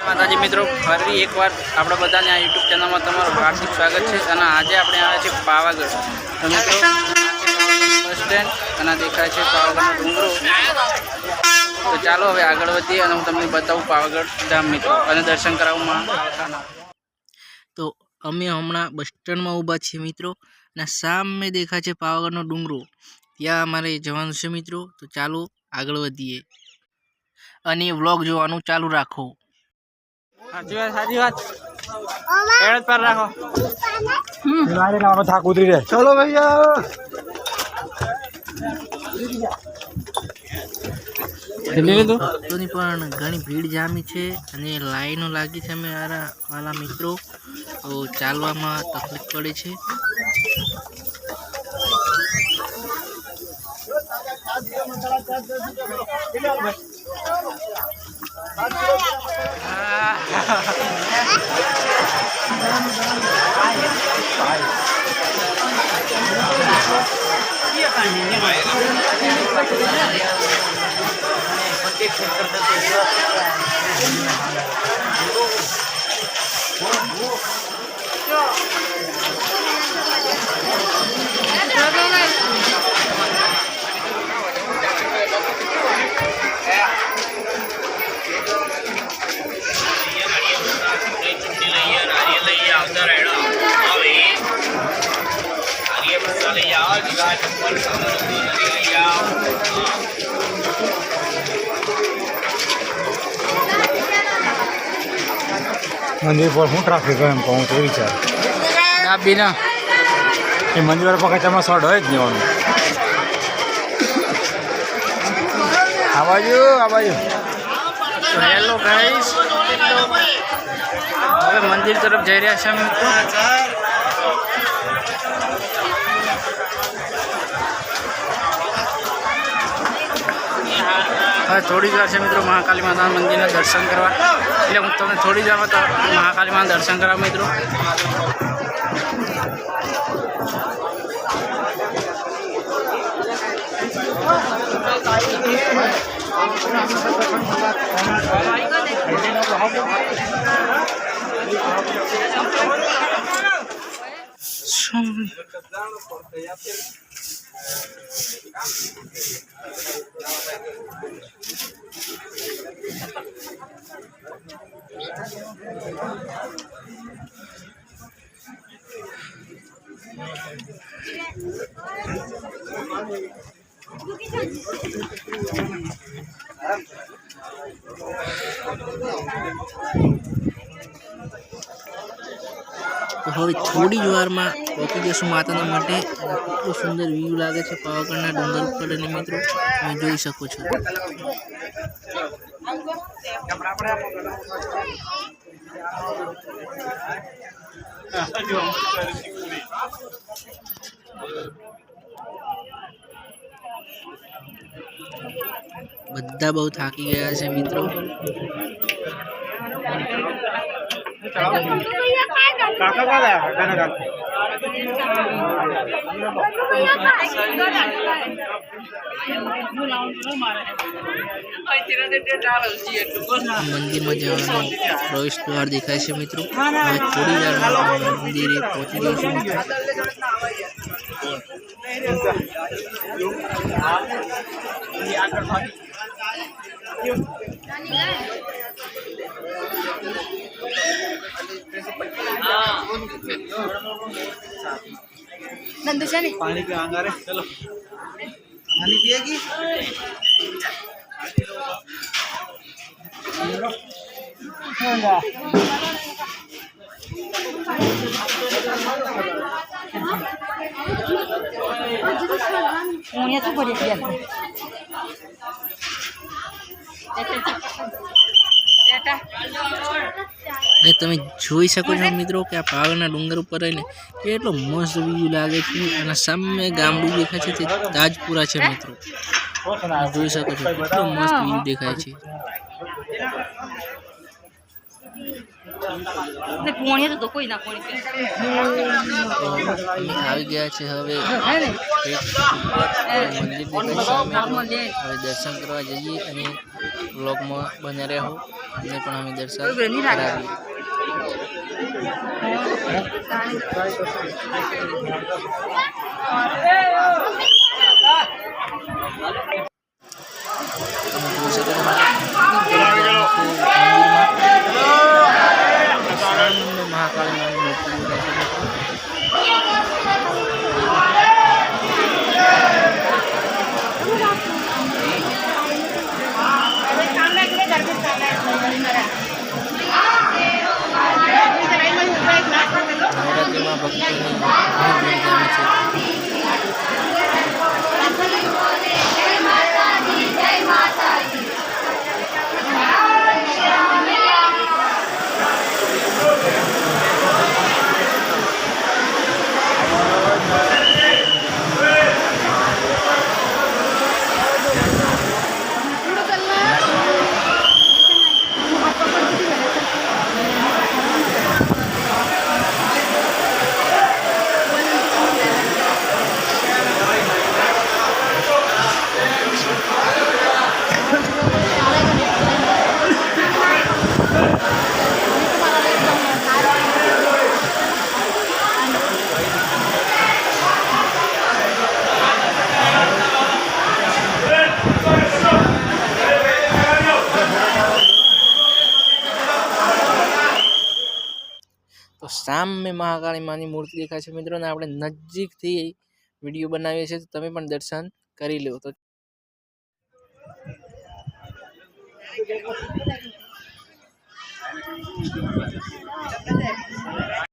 માતાજી મિત્રો, ફરી એકવાર આપણે બધાને આ યુટ્યુબ ચેનલમાં તમારું હાર્દિક સ્વાગત છે. અને આજે આપણે આવ્યા છીએ પાવાગઢ. તો મિત્રો બસ સ્ટેન્ડ અને દેખાય છે પાવાગઢનો ડુંગરો. તો ચાલો હવે આગળ વધીએ અને હું તમને બતાવું પાવાગઢ ધામ મિત્રો અને દર્શન કરાવવામાં. તો અમે હમણાં બસ સ્ટેન્ડમાં ઊભા છીએ મિત્રો, અને સામે દેખાય છે પાવાગઢનો ડુંગરો. ત્યાં અમારે જવાનું છે મિત્રો. તો ચાલો આગળ વધીએ અને વ્લોગ જોવાનું ચાલુ રાખો. સાચી વાત એડ પર રાખો. થાક ઉતરી જાય. ચલો ભૈયા. ભક્તોની પણ ઘણી ભીડ જામી છે અને લાઈનો લાગી છે અમે વાલા મિત્રો. તો ચાલવામાં તકલીફ પડે છે. મંદિર પર શું ટ્રાફિક હોય એમ કહું તો વિચાર ડાબીના એ મંદિર પર પગથિયામાં શોર્ટ હોય જ નહીં. આ બાજુ હેલો ગાઈસ, હવે મંદિર તરફ જઈ રહ્યા છે મિત્રો. હવે થોડી જ વાર છે મિત્રો મહાકાલી માતાના મંદિરના દર્શન કરવા. એટલે હું તમને થોડી જ વારમાં તો મહાકાલી માતાના દર્શન કરાવું મિત્રો. તો હવે થોડી જ વારમાં પહોંચી જશું માતાના માટે. કેટલું સુંદર વ્યૂ લાગે છે પાવાગઢના ડુંગર ઉપર. અને મિત્રો તમે જોઈ શકો છો. બધા બહુ થાકી ગયા છે મિત્રો. મંદિરમાં જવાનો પ્રવેશ દ્વાર દેખાય છે મિત્રો. હવે થોડી વારમાં મંદિરે પહોંચી જઈશું મિત્રો. पानी के आंगा रे चलो पानी पिएगी. તમે જોઈ શકો છો મિત્રો કે આ પાવાગઢના ડુંગર ઉપર રહીને કેટલો મસ્ત વ્યૂ લાગે છે. અને સામે ગામડું દેખાય છે તે તાજપુરા છે મિત્રો. જોઈ શકો છો કેટલો મસ્ત વ્યૂ દેખાય છે. તો અમે આવી ગયા છે હવે મંદિર દેખાય સામે. હવે દર્શન કરવા જઈએ અને વ્લોગમાં બન્યા રહો અને પણ અમે દર્શન કરાવીએ. મહાકાળી નવરાત્રિમાં ભક્તોની ઘણી ભીડ જામે છે. તો સામે મહાકાળી માની મૂર્તિ દેખાય છે મિત્રો, ને આપણે નજીકથી વિડીયો બનાવીએ છીએ, તો તમે પણ દર્શન કરી લો. તો